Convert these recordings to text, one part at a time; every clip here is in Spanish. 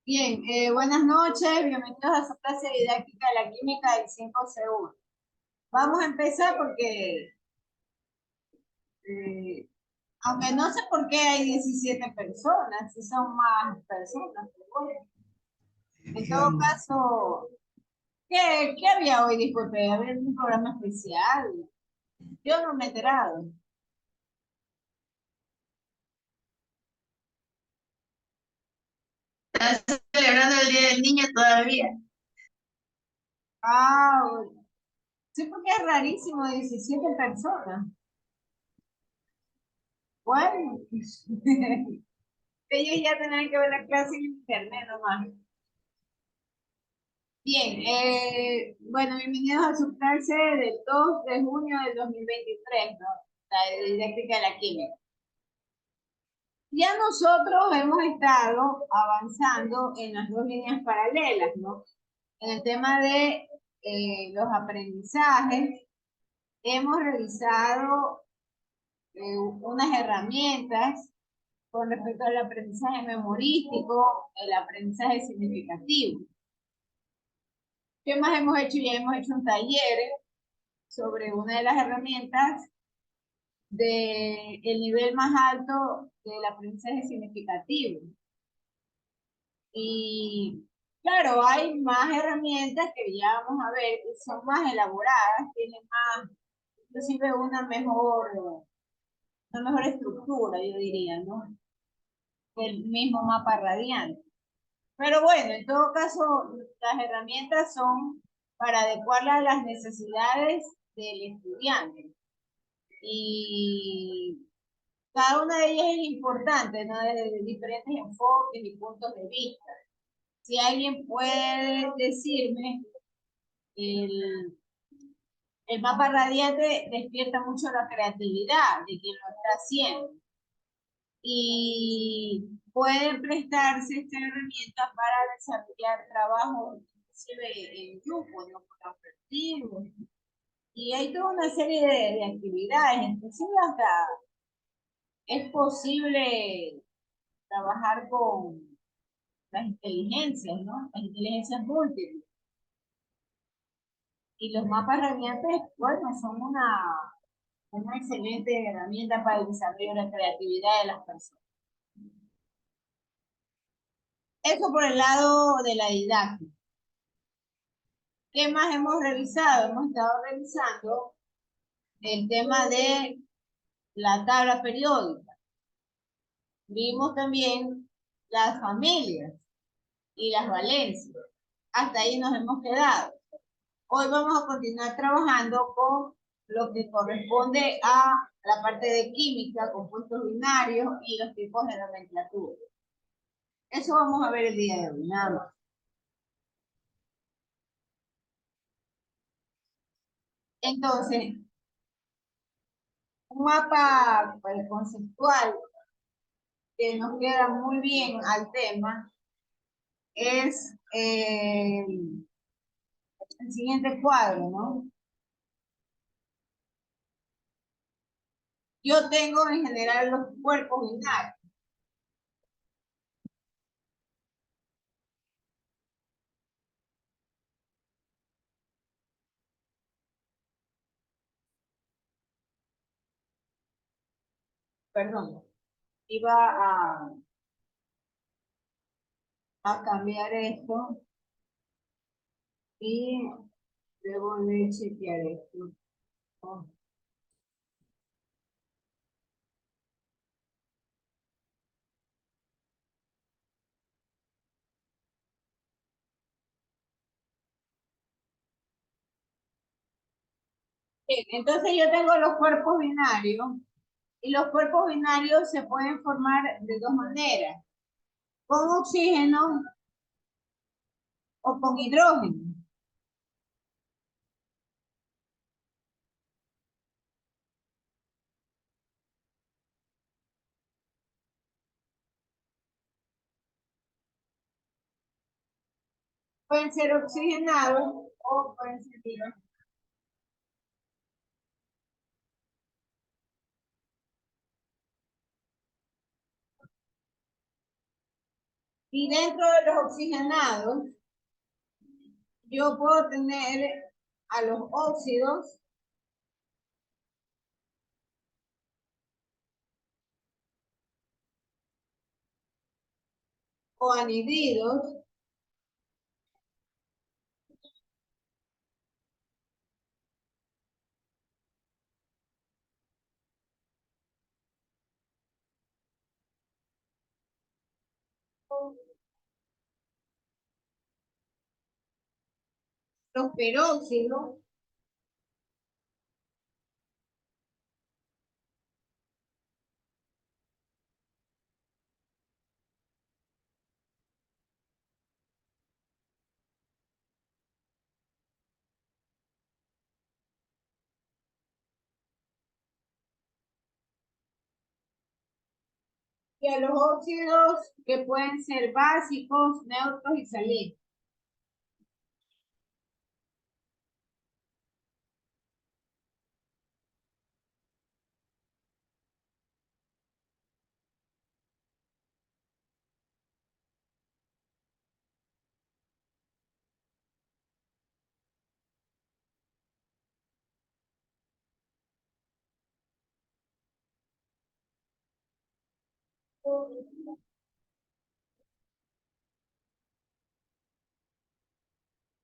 Bien, buenas noches, bienvenidos a su clase didáctica de la química del 5C1. Vamos a empezar porque, eh, aunque no sé por qué hay 17 personas, si son más personas, pero bueno, en todo caso, ¿qué había hoy? Disculpe, ¿había un programa especial? Yo no me he enterado. Estás celebrando el Día del Niño todavía. Ah, sí, porque es rarísimo, 17 personas. Bueno, ellos ya tendrán que ver la clase en internet nomás. Bien, bueno, bienvenidos a su clase del 2 de junio del 2023, ¿no? La didáctica de la química. Ya nosotros hemos estado avanzando en las dos líneas paralelas, ¿no? En el tema de los aprendizajes, hemos revisado unas herramientas con respecto al aprendizaje memorístico, el aprendizaje significativo. ¿Qué más hemos hecho? Ya hemos hecho un taller sobre una de las herramientas del nivel más alto del aprendizaje significativo. Y claro, hay más herramientas que ya vamos a ver que son más elaboradas, tienen más, inclusive una mejor estructura, yo diría, ¿no? El mismo mapa radiante. Pero bueno, en todo caso, las herramientas son para adecuarlas a las necesidades del estudiante. Y cada una de ellas es importante, ¿no? Desde diferentes enfoques y puntos de vista. Si alguien puede decirme, el, el mapa radiante despierta mucho la creatividad de quien lo está haciendo y puede prestarse esta herramienta para desarrollar trabajos inclusive en grupo, ¿no? Colaborativos. Y hay toda una serie de actividades, inclusive hasta es posible trabajar con las inteligencias, ¿no? Las inteligencias múltiples. Y los mapas radiantes, bueno, son una excelente herramienta para el desarrollo de la creatividad de las personas. Eso por el lado de la didáctica. ¿Qué más hemos revisado? Hemos estado revisando el tema de la tabla periódica. Vimos también las familias y las valencias. Hasta ahí nos hemos quedado. Hoy vamos a continuar trabajando con lo que corresponde a la parte de química, compuestos binarios y los tipos de nomenclatura. Eso vamos a ver el día de hoy, nada más. Entonces, un mapa pues, conceptual que nos queda muy bien al tema es el siguiente cuadro, ¿no? Yo tengo en general los cuerpos binarios. Perdón, iba a cambiar esto y debo de chequear esto. Oh. Bien, entonces yo tengo los cuerpos binarios y los cuerpos binarios se pueden formar de dos maneras, con oxígeno o con hidrógeno. Pueden ser oxigenados o pueden ser hidrógenos. Y dentro de los oxigenados, yo puedo tener a los óxidos o anhidridos, los peróxidos, y a los óxidos que pueden ser básicos, neutros y salinos.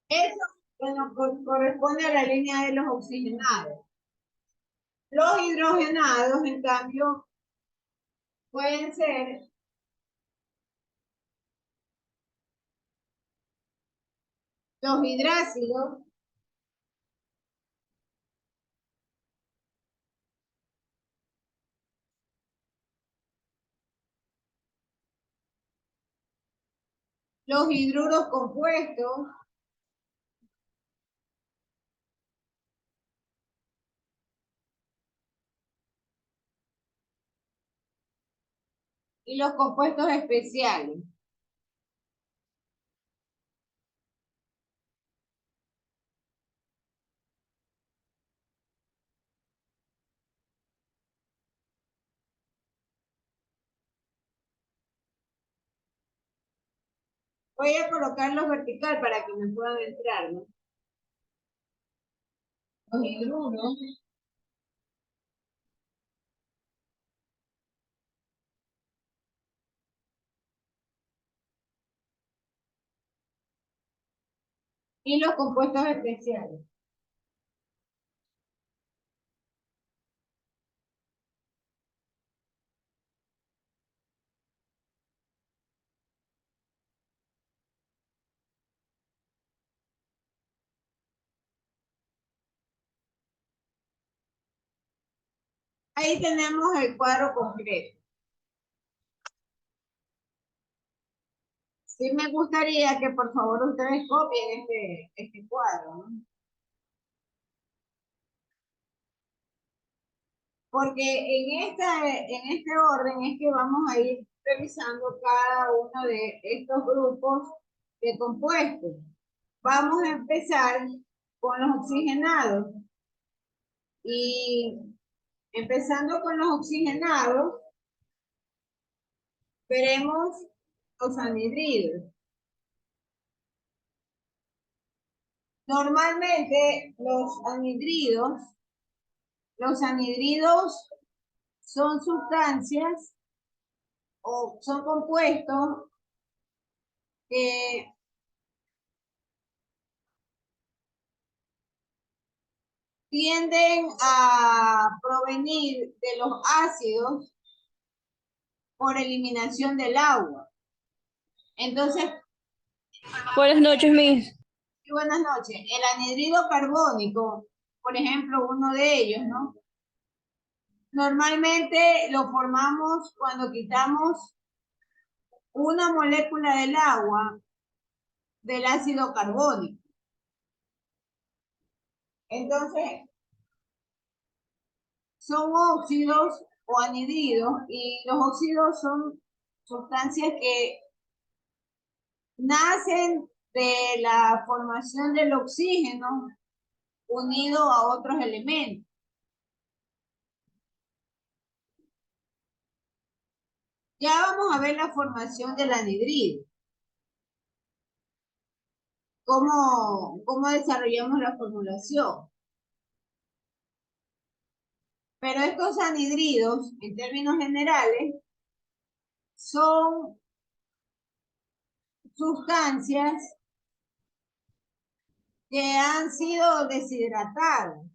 Eso, bueno, corresponde a la línea de los oxigenados. Los hidrogenados, en cambio, pueden ser los hidrácidos, los hidruros compuestos y los compuestos especiales. Voy a colocarlos vertical para que me puedan entrar, ¿no? Los hidruros y los compuestos especiales. Ahí tenemos el cuadro completo. Sí me gustaría que por favor ustedes copien este cuadro, ¿no? Porque en este orden es que vamos a ir revisando cada uno de estos grupos de compuestos. Vamos a empezar con los oxigenados. Y empezando con los oxigenados, veremos los anhidridos. Normalmente los anhidridos son sustancias o son compuestos que tienden a provenir de los ácidos por eliminación del agua. Entonces, buenas noches, Miss. buenas noches. El anhidrido carbónico, por ejemplo, uno de ellos, ¿no? Normalmente lo formamos cuando quitamos una molécula del agua del ácido carbónico. Entonces, son óxidos o anhidridos y los óxidos son sustancias que nacen de la formación del oxígeno unido a otros elementos. Ya vamos a ver la formación del anhidrido. cómo desarrollamos la formulación. Pero estos anhidridos, en términos generales, son sustancias que han sido deshidratadas.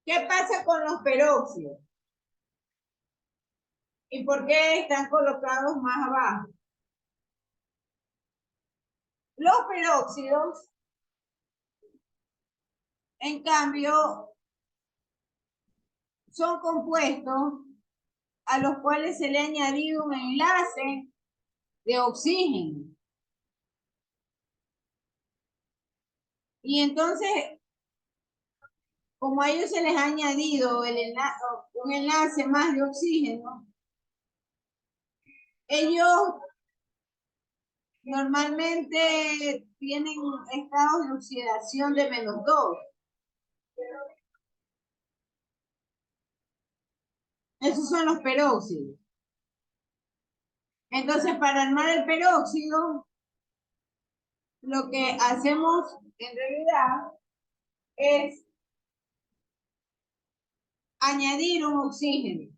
¿Qué pasa con los peróxidos? ¿Y por qué están colocados más abajo? Los peróxidos, en cambio, son compuestos a los cuales se le ha añadido un enlace de oxígeno. Y entonces, como a ellos se les ha añadido un enlace más de oxígeno, ellos normalmente tienen estados de oxidación de -2. Esos son los peróxidos. Entonces, para armar el peróxido, lo que hacemos en realidad es añadir un oxígeno.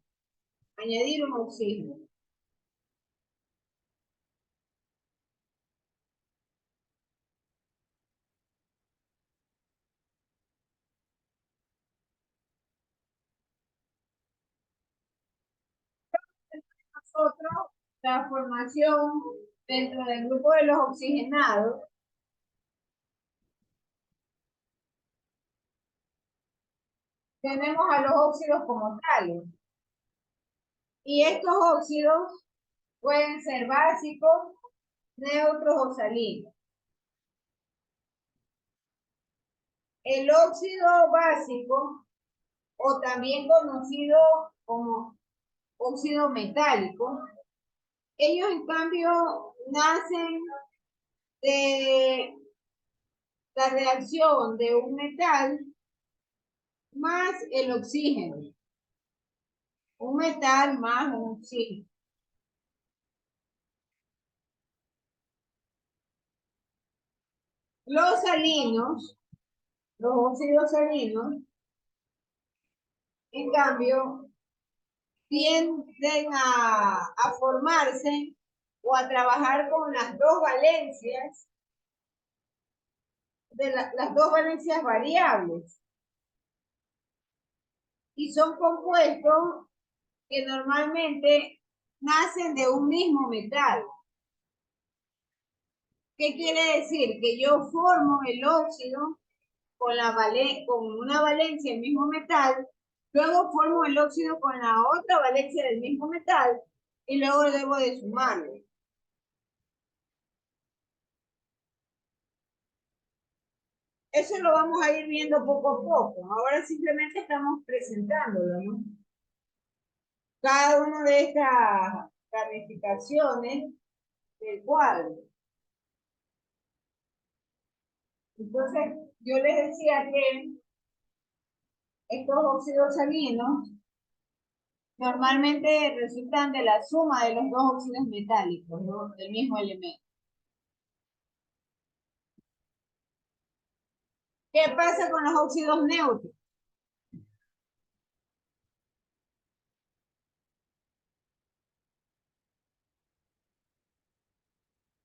Nosotros, la formación dentro del grupo de los oxigenados, tenemos a los óxidos como tales. Y estos óxidos pueden ser básicos, neutros o salinos. El óxido básico, o también conocido como óxido metálico, ellos en cambio nacen de la reacción de un metal más el oxígeno. Un metal más un oxígeno. Los salinos, los óxidos salinos, en cambio, tienden a formarse o a trabajar con las dos valencias, las dos valencias variables. Y son compuestos que normalmente nacen de un mismo metal. ¿Qué quiere decir? Que yo formo el óxido con una valencia del mismo metal, luego formo el óxido con la otra valencia del mismo metal y luego debo de sumarlo. Eso lo vamos a ir viendo poco a poco. Ahora simplemente estamos presentándolo, ¿no? Cada una de estas ramificaciones del cuadro. Entonces, yo les decía que estos óxidos salinos normalmente resultan de la suma de los dos óxidos metálicos, ¿no? Del mismo elemento. ¿Qué pasa con los óxidos neutros?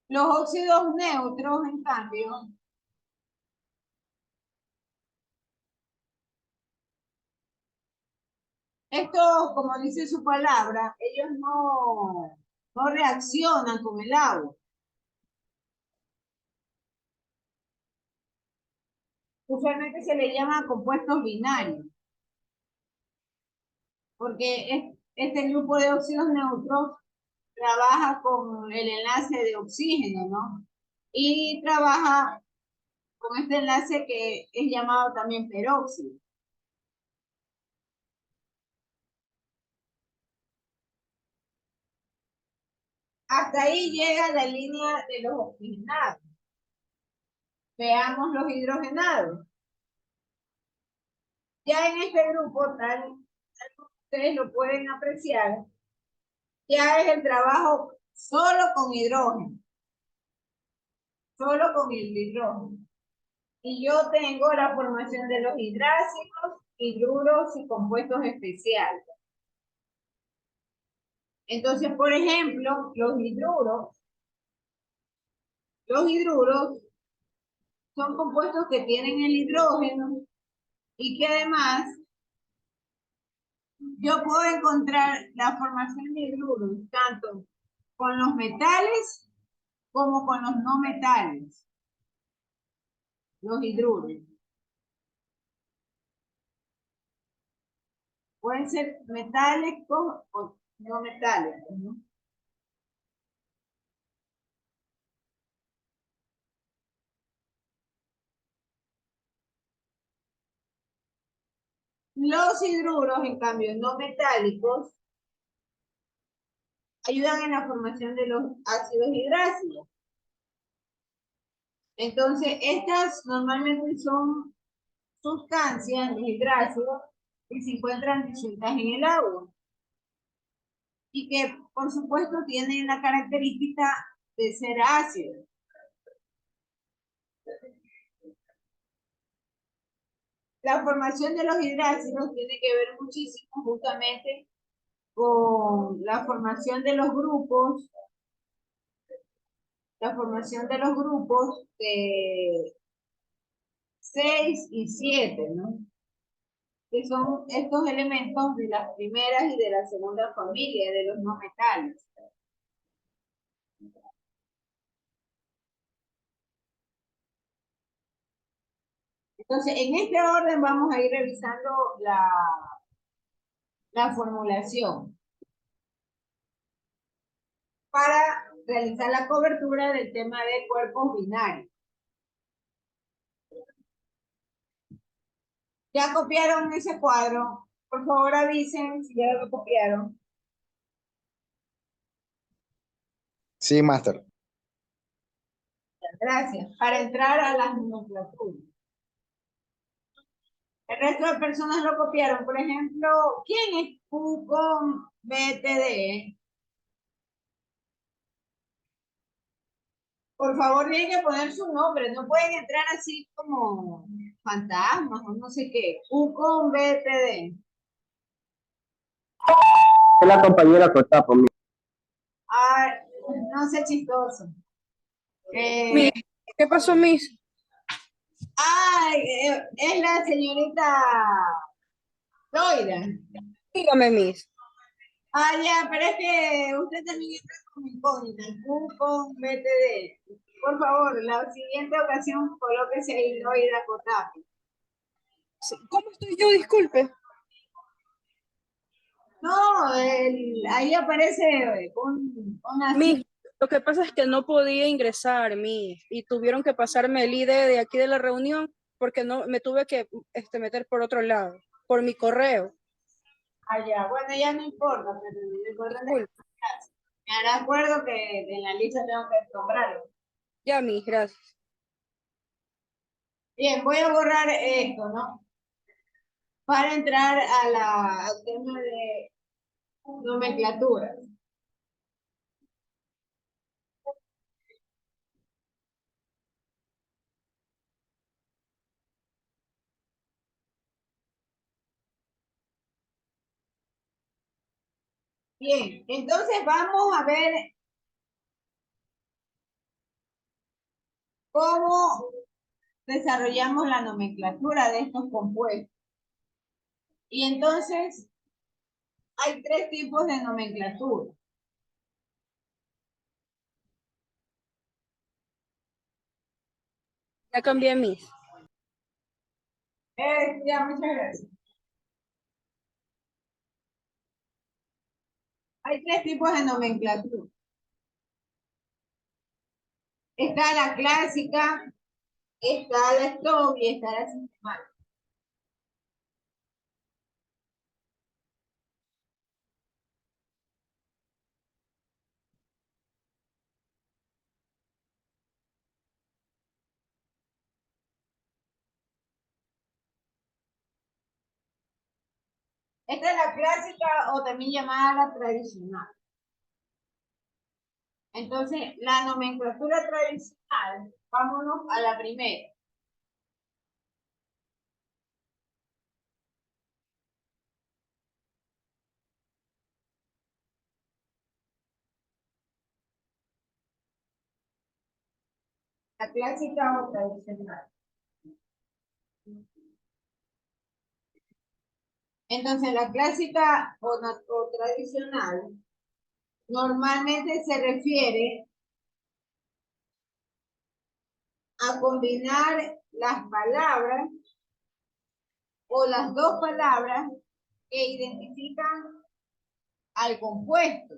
Los óxidos neutros, en cambio, estos, como dice su palabra, ellos no reaccionan con el agua. Usualmente se le llama compuestos binarios, porque este grupo de óxidos neutros trabaja con el enlace de oxígeno, ¿no? Y trabaja con este enlace que es llamado también peróxido. Hasta ahí llega la línea de los oxigenados. Veamos los hidrogenados. Ya en este grupo, tal ustedes lo pueden apreciar, ya es el trabajo solo con hidrógeno, solo con el hidrógeno. Y yo tengo la formación de los hidrácidos, hidruros y compuestos especiales. Entonces, por ejemplo, los hidruros son compuestos que tienen el hidrógeno y que además yo puedo encontrar la formación de hidruros tanto con los metales como con los no metales, los hidruros. Pueden ser metálicos o no metálicos, ¿no? Los hidruros, en cambio, no metálicos, ayudan en la formación de los ácidos hidrácidos. Entonces, estas normalmente son sustancias, los hidrácidos, que se encuentran disueltas en el agua y que, por supuesto, tienen la característica de ser ácidos. La formación de los hidrácidos tiene que ver muchísimo justamente con la formación de los grupos, de 6 y 7, ¿no? Que son estos elementos de las primeras y de la segunda familia de los no metales. Entonces, en este orden vamos a ir revisando la formulación para realizar la cobertura del tema de cuerpos binarios. ¿Ya copiaron ese cuadro? Por favor avisen si ya lo copiaron. Sí, máster. Gracias. Para entrar a las nomenclaturas. El resto de personas lo copiaron. Por ejemplo, ¿quién es Q con BTD? Por favor, tienen que poner su nombre. No pueden entrar así como fantasmas o no sé qué. Q con BTD. Es la compañera que está por mí. Ah, no sé chistoso. Miss, ¿qué pasó, Miss? Es la señorita Loida. Dígame, Miss. Ah, ya, pero es que usted también está como incógnita. Q con BTD. Por favor, la siguiente ocasión colóquese ahí Loida Cotapi. ¿Cómo estoy yo? Disculpe. No, ahí aparece una Miss, lo que pasa es que no podía ingresar, Miss, y tuvieron que pasarme el ID de aquí de la reunión porque no me tuve que meter por otro lado, por mi correo. allá. Bueno, ya no importa, pero lo importante es Disculpe. que me hará acuerdo que en la lista tengo que nombrarlo. Ya, Miss, gracias. Bien, voy a borrar esto, ¿no? Para entrar al tema de nomenclatura. Bien, entonces vamos a ver cómo desarrollamos la nomenclatura de estos compuestos. Y entonces hay tres tipos de nomenclatura. Ya cambié, Miss. Ya, muchas gracias. Hay tres tipos de nomenclatura. Está la clásica, está la stop y está la sistemática. Esta es la clásica o también llamada la tradicional. Entonces, la nomenclatura tradicional, vámonos a la primera. La clásica o tradicional. Entonces, la clásica o tradicional normalmente se refiere a combinar las palabras o las dos palabras que identifican al compuesto.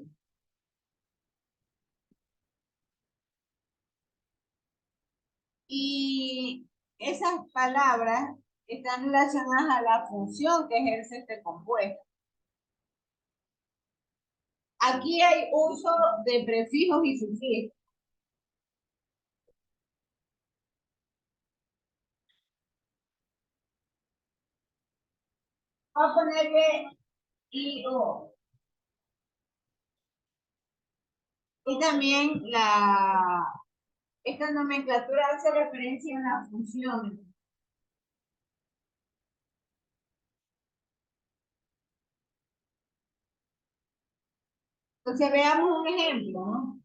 Y esas palabras están relacionadas a la función que ejerce este compuesto. Aquí hay uso de prefijos y sufijos. Voy a ponerle IO. Y también esta nomenclatura hace referencia a las funciones. Entonces veamos un ejemplo, ¿no?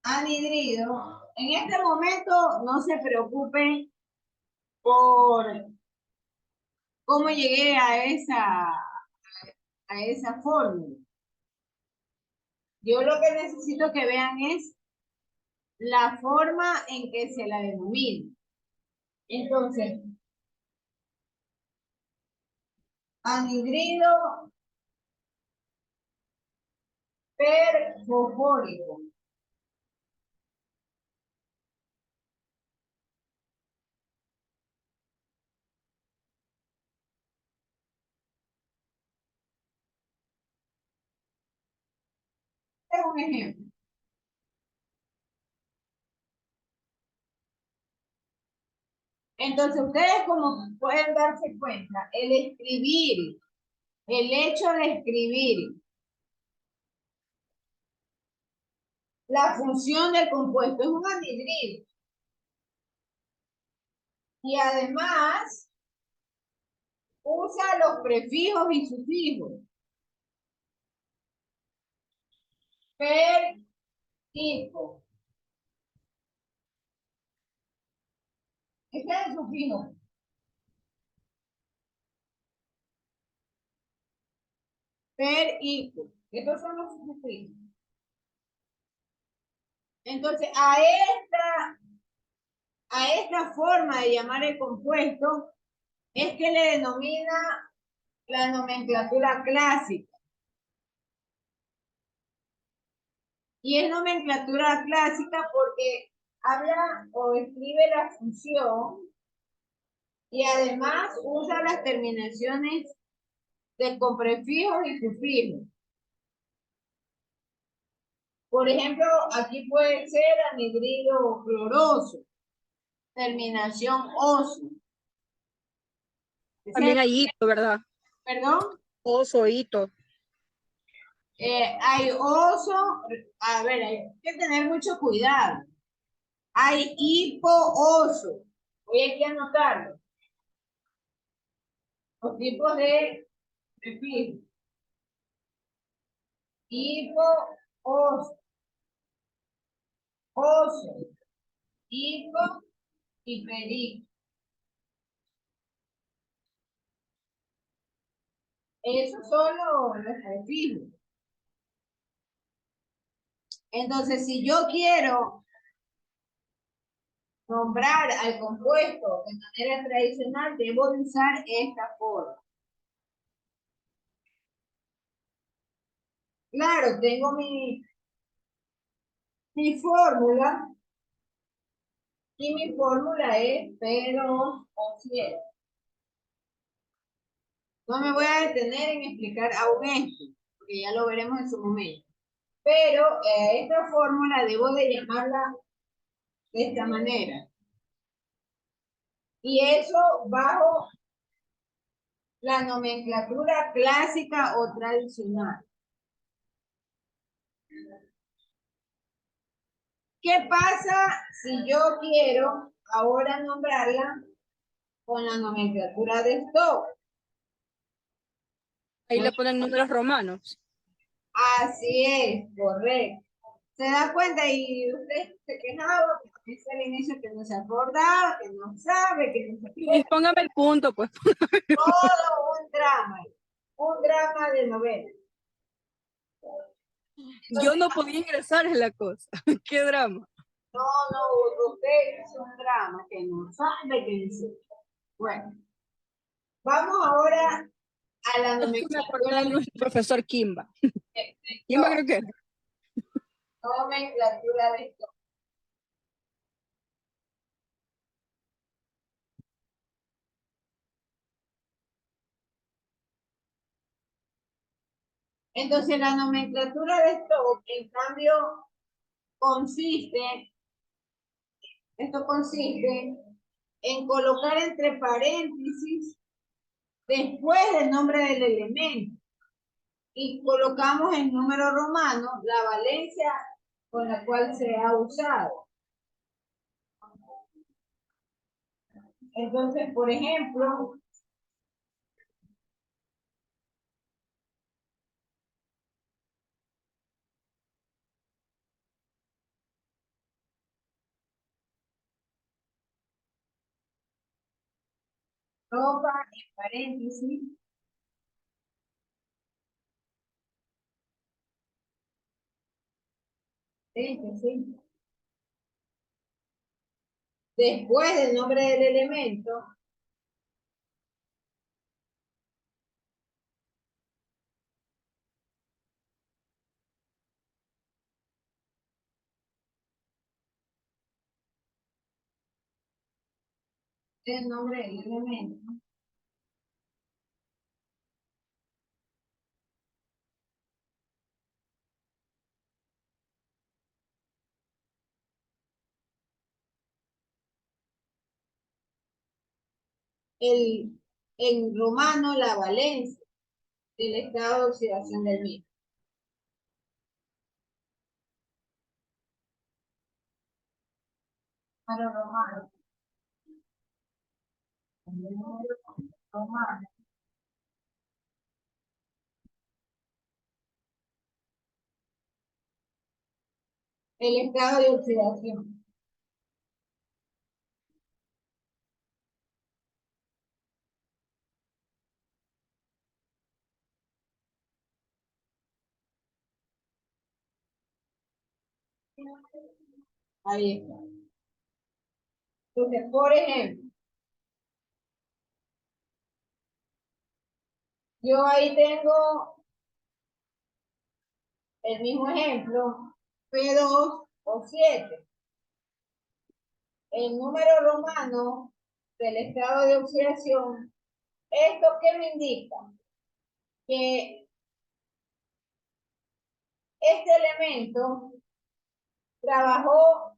Anhidrido. En este momento no se preocupen por cómo llegué a esa fórmula. Yo lo que necesito que vean es la forma en que se la denomina. Entonces, anhidrido perfosfórico. Este es un ejemplo. Entonces, ustedes como pueden darse cuenta, el escribir, el hecho de escribir la función del compuesto es un anhidrido. Y además usa los prefijos y sufijos. Per, hipo. Este es el sufijo. Per, hipo. Estos son los sufijos. Entonces, a esta forma de llamar el compuesto es que le denomina la nomenclatura clásica. Y es nomenclatura clásica porque habla o escribe la función y además usa las terminaciones con prefijos y sufijos. Por ejemplo, aquí puede ser anhidrido cloroso, terminación oso. También hay hito, ¿verdad? Perdón. Oso, hito. Hay oso, a ver, hay que tener mucho cuidado. Hay hipooso. Voy aquí a anotarlo. Los tipos de prefijo. Hipooso, oso, hipo y perico. Esos son los prefijos. Entonces, si yo quiero nombrar al compuesto de manera tradicional, debo de usar esta forma. Claro, tengo mi fórmula y mi fórmula es P2O7. No me voy a detener en explicar aún esto, porque ya lo veremos en su momento. Pero esta fórmula debo de llamarla de esta manera. Y eso bajo la nomenclatura clásica o tradicional. ¿Qué pasa si yo quiero ahora nombrarla con la nomenclatura de stock? Ahí le ponen números romanos. Así es, correcto. ¿Se da cuenta? Y usted se quejaba, que dice al inicio que no se acordaba, que no sabe, que no se Y quiere. póngame el punto, pues. Todo un drama de novela. Yo no podía ingresar en la cosa. Qué drama. No, no, usted es un drama que no sabe que dice. Bueno, vamos ahora a la Es que me acordé nomenclatura de nuestro profesor Kimba. de Kimba creo que era. nomenclatura de esto. Entonces, la nomenclatura de stock, en cambio, consiste en colocar entre paréntesis después del nombre del elemento y colocamos en número romano la valencia con la cual se ha usado. Entonces, por ejemplo, ropa en paréntesis, después del nombre del elemento, el nombre del elemento. En romano la valencia del estado de oxidación del mismo. Para romano. Romano. El estado de oxidación. Ahí está. Entonces, por ejemplo, yo ahí tengo el mismo ejemplo, P2 o 7. El número romano del estado de oxidación, ¿esto qué me indica? Que este elemento trabajó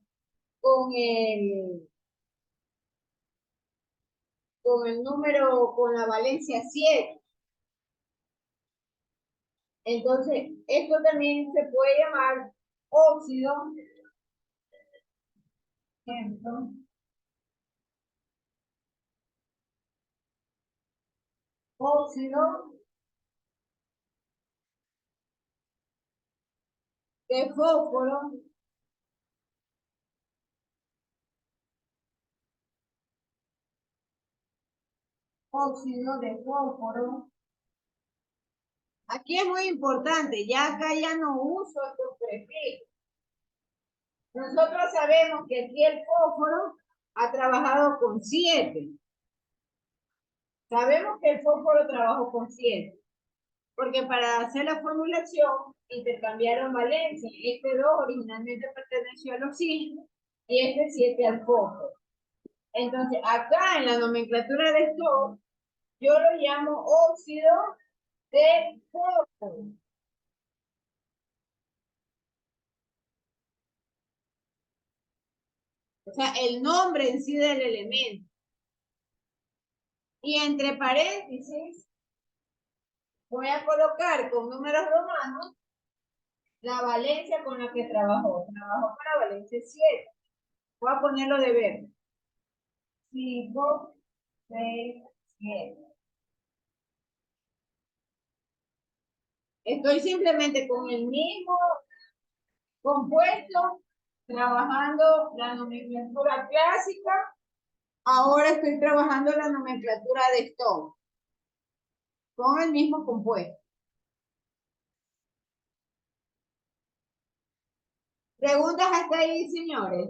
con el número, con la valencia 7. Entonces, esto también se puede llamar óxido, ejemplo, óxido de fósforo, óxido de fósforo. Aquí es muy importante, ya acá ya no uso estos prefijos. Nosotros sabemos que aquí el fósforo ha trabajado con 7. Sabemos que el fósforo trabajó con 7, porque para hacer la formulación intercambiaron valencia. Este 2 originalmente perteneció al oxígeno y este 7 al fósforo. Entonces, acá en la nomenclatura de esto, yo lo llamo óxido de fósforo. O sea, el nombre en sí del elemento. Y entre paréntesis voy a colocar con números romanos la valencia con la que trabajó. Trabajó con la valencia 7. Voy a ponerlo de ver. 5, 6, 7. Estoy simplemente con el mismo compuesto, trabajando la nomenclatura clásica. Ahora estoy trabajando la nomenclatura de Stone, con el mismo compuesto. ¿Preguntas hasta ahí, señores?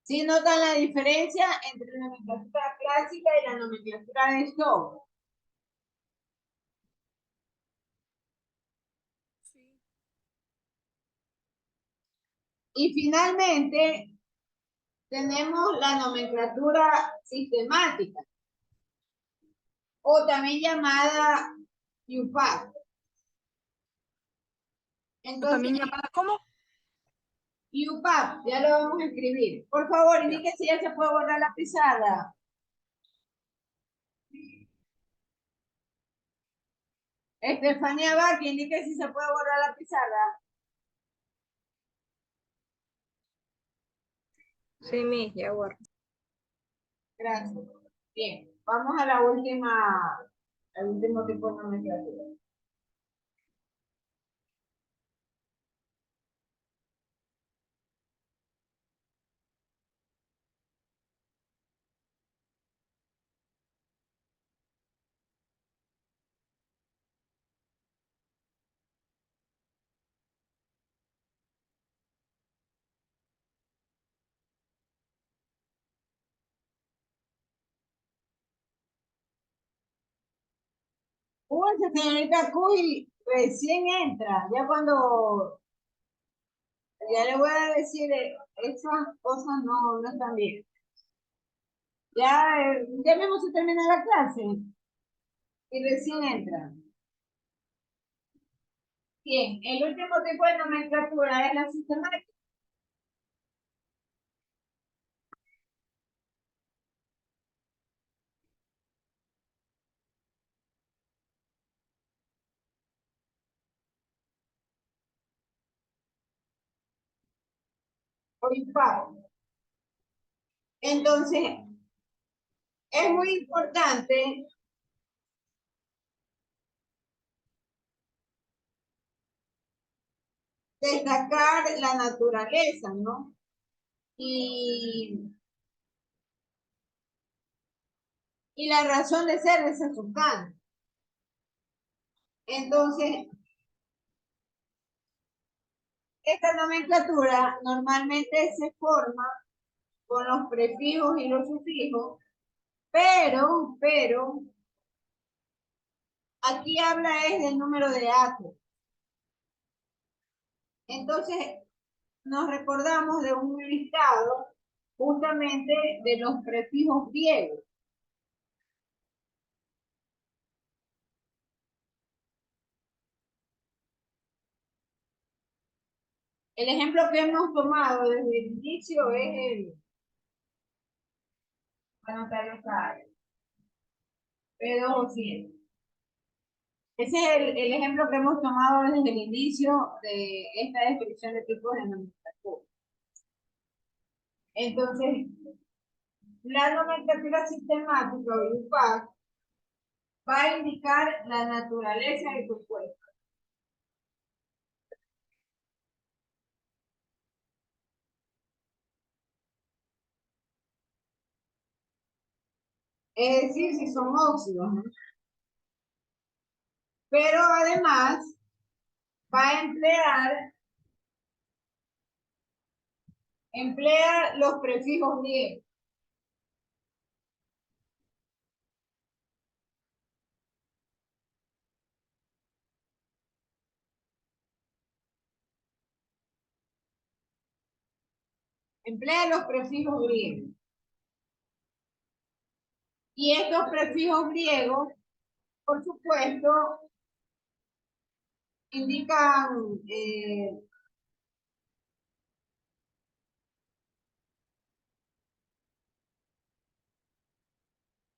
¿Sí notan la diferencia entre la nomenclatura clásica y la nomenclatura de Stone? Y finalmente, tenemos la nomenclatura sistemática, o también llamada UPAC. Entonces, ¿También llamada cómo? UPAC, ya lo vamos a escribir. Por favor, indique si ya se puede borrar la pizarra. Estefanía Vázquez, indique si se puede borrar la pizarra. Sí, mi, ya guardo. Gracias. Bien, vamos a la última, al último tipo de nomenclatura. Uy, señorita Cuy, recién entra, ya cuando, ya le voy a decir, esas cosas no están bien. Ya mismo se termina la clase y recién entra. Bien, el último tipo de nomenclatura es la sistemática. O IPAC. Entonces, es muy importante destacar la naturaleza, ¿no? Y la razón de ser de esa sustancia. Entonces, esta nomenclatura normalmente se forma con los prefijos y los sufijos, pero aquí habla es del número de átomos. Entonces, nos recordamos de un listado justamente de los prefijos griegos. El ejemplo que hemos tomado desde el inicio es el, bueno, P2 o 100. Ese es el ejemplo que hemos tomado desde el inicio de esta descripción de tipos de nomenclatura. Entonces, la nomenclatura sistemática o UPAC va a indicar la naturaleza del compuesto. Es decir, si son óxidos, ¿no? Pero además va a emplea los prefijos griegos. Emplea los prefijos griegos. Y estos prefijos griegos, por supuesto, indican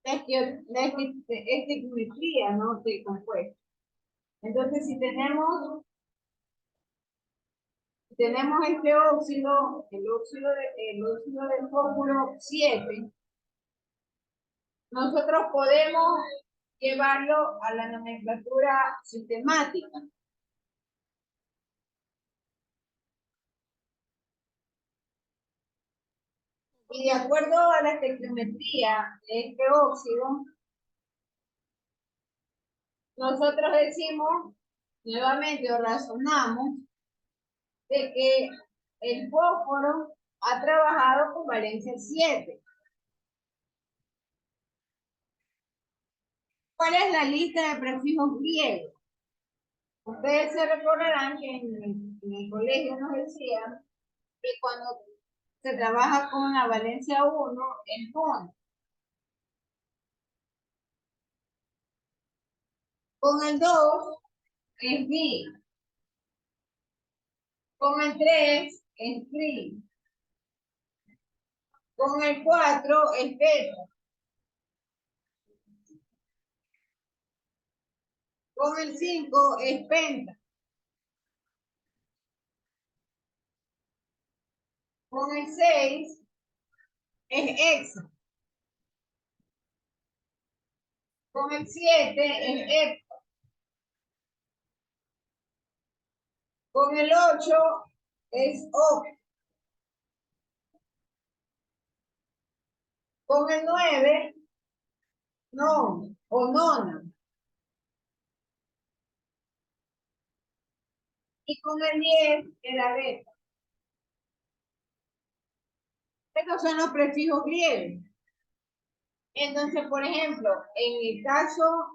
estequiometría, ¿no? De compuesto. Entonces, si tenemos este óxido, el óxido del fósforo 7, nosotros podemos llevarlo a la nomenclatura sistemática. Y de acuerdo a la estequiometría de este óxido, nosotros decimos nuevamente o razonamos de que el fósforo ha trabajado con valencia 7. ¿Cuál es la lista de prefijos griegos? Ustedes se recordarán que en el colegio nos decían que cuando se trabaja con la valencia 1 es mono. Con el 2 es bi. Con el 3 es tri. Con el 4 es beta. Con el 5 es penta. Con el 6 es hexa. Con el 7 es hepta. Con el 8 es octa. Con el 9, no, o nona. Y con el 10 es la beta. Estos son los prefijos griegos. Entonces, por ejemplo, en el caso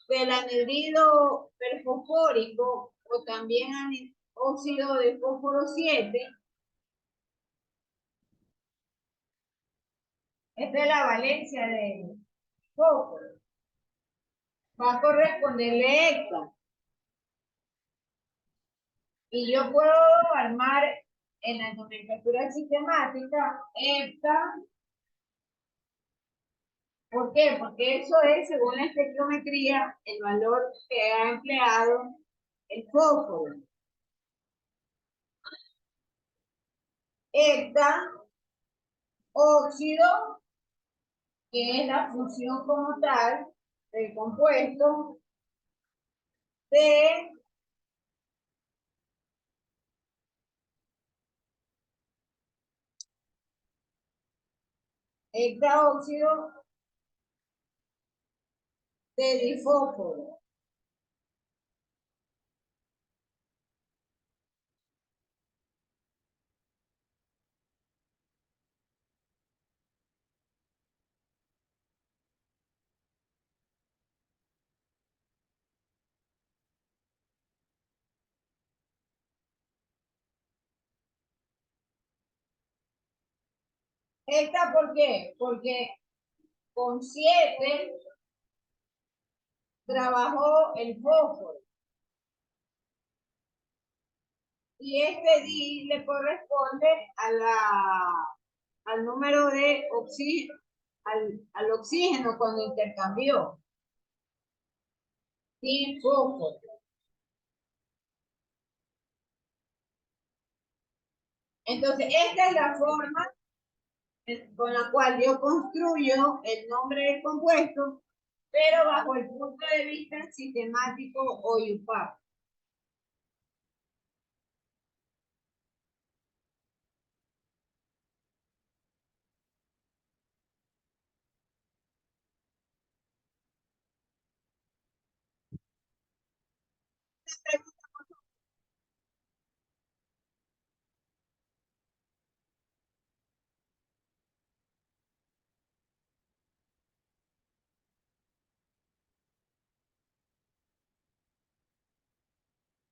del anhidrido perfosfórico o también óxido de fósforo 7, esta es la valencia del fósforo. Va a corresponderle hecta. Y yo puedo armar en la nomenclatura sistemática hecta. ¿Por qué? Porque eso es, según la estequiometría, el valor que ha empleado el fósforo. Hecta, óxido, que es la función como tal del compuesto, de hectaóxido de difósforo. Hecta, ¿por qué? Porque con 7 trabajó el fósforo. Y este di le corresponde al número de oxígeno, al oxígeno cuando intercambió. Sin fósforo. Entonces, esta es la forma con la cual yo construyo el nombre del compuesto, pero bajo el punto de vista sistemático o IUPAC.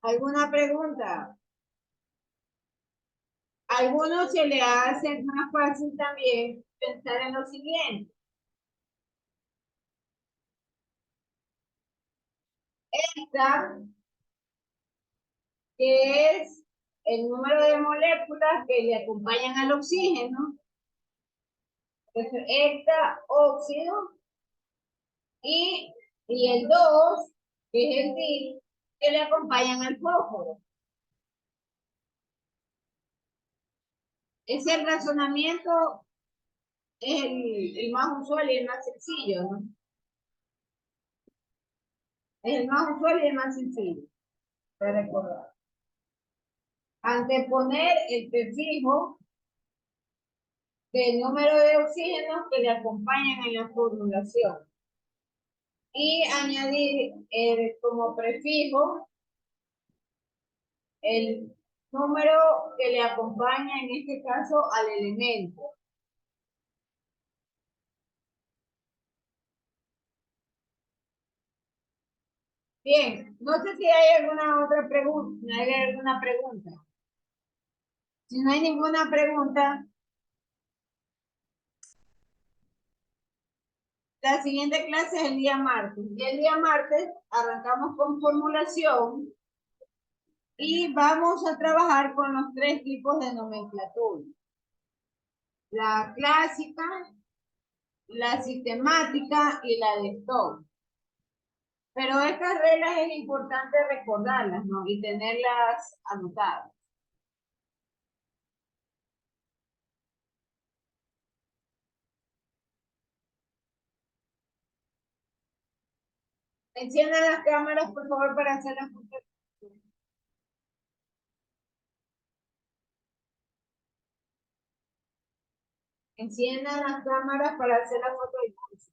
¿Alguna pregunta? A algunos se le hace más fácil también pensar en lo siguiente. Esta, que es el número de moléculas que le acompañan al oxígeno, Entonces, esta óxido y el 2 que es el zinc, que le acompañan al fósforo. Ese razonamiento es el más usual y el más sencillo, ¿no? Es el más usual y el más sencillo de recordar. Anteponer el prefijo del número de oxígenos que le acompañan en la formulación. Y añadir como prefijo el número que le acompaña, en este caso, al elemento. Bien, no sé si hay alguna otra pregunta, hay alguna pregunta. Si no hay ninguna pregunta, la siguiente clase es el día martes. Y el día martes arrancamos con formulación y vamos a trabajar con los 3 tipos de nomenclatura. La clásica, la sistemática y la de stock. Pero estas reglas es importante recordarlas, ¿no? Y tenerlas anotadas. Enciendan las cámaras, por favor, para hacer las fotos. Enciendan las cámaras para hacer la foto de curso.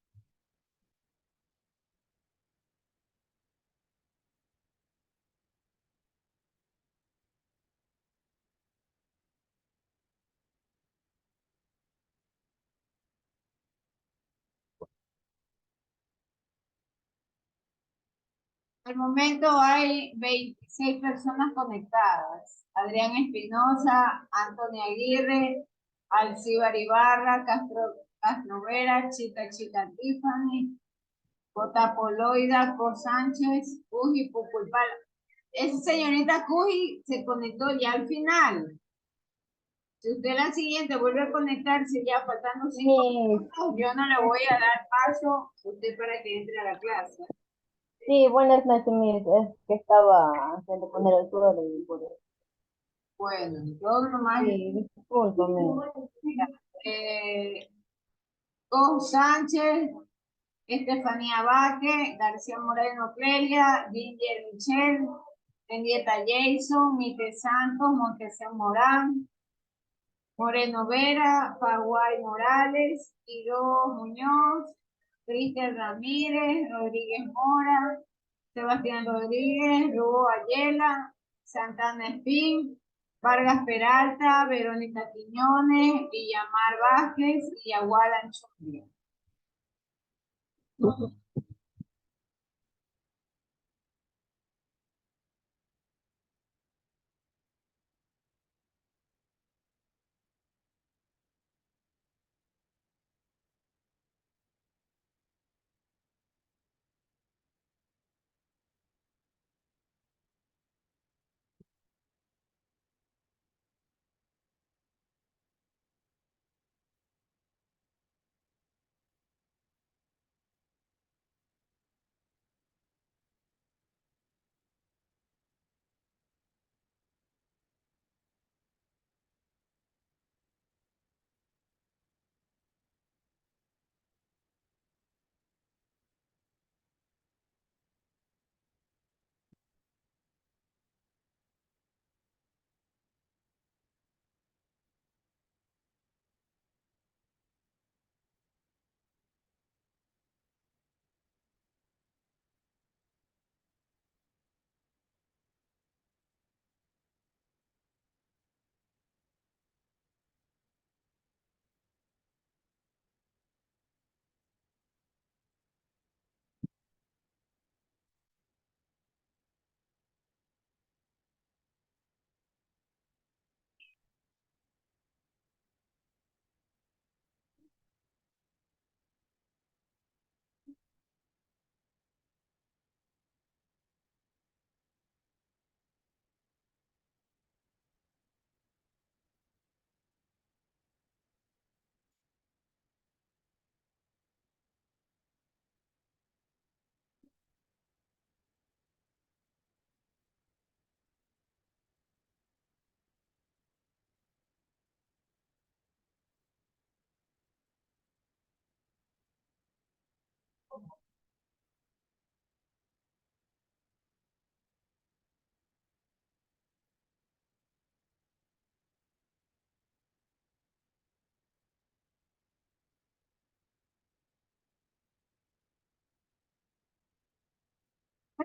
Al momento hay 26 personas conectadas. Adrián Espinosa, Antonio Aguirre, Alcibar Ibarra, Castro Vera, Chica Tiffany, J. Poloida, Co Sánchez, Cuji Pupulpal. Esa señorita Cuji se conectó ya al final. Si usted la siguiente vuelve a conectarse ya faltando 5 minutos, yo no le voy a dar paso a usted para que entre a la clase. Sí, buenas noches, Miss. Es que estaba haciendo poner el suelo y por eso. Bueno, yo nomás. Sí, discúlpame. Con Sánchez, Estefanía Vaque, García Moreno Clelia, Ginger Michelle, Henrietta Jason, Mite Santos, Montesán Morán, Moreno Vera, Paguay Morales, Ido Muñoz, Cristian Ramírez, Rodríguez Mora, Sebastián Rodríguez, Lugo Ayela, Santana Espín, Vargas Peralta, Verónica Quiñones, Villamar Vázquez y Agualan Chumia.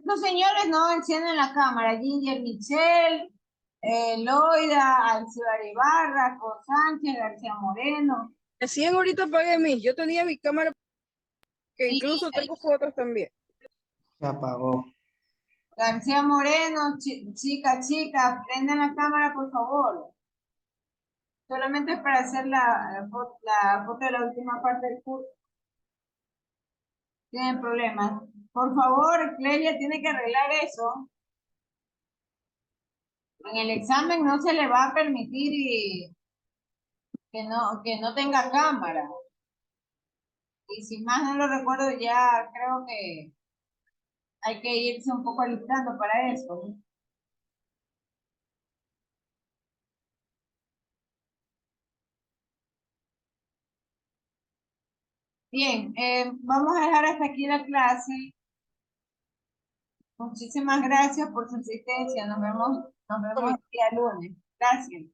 Los señores no encienden la cámara. Ginger Michelle, Loida, Alcibar Ibarra, Cor Sánchez, García Moreno. Recién ahorita apagué yo tenía mi cámara, que Y incluso tengo fotos también. Se apagó. García Moreno, chica, prendan la cámara, por favor. Solamente es para hacer la foto de la última parte del curso. Tienen problemas. Por favor, Clelia tiene que arreglar eso. En el examen no se le va a permitir que no tenga cámara. Y si más no lo recuerdo, ya creo que hay que irse un poco alistando para eso, ¿no? Bien, vamos a dejar hasta aquí la clase. Muchísimas gracias por su asistencia. Nos vemos el día lunes. Gracias.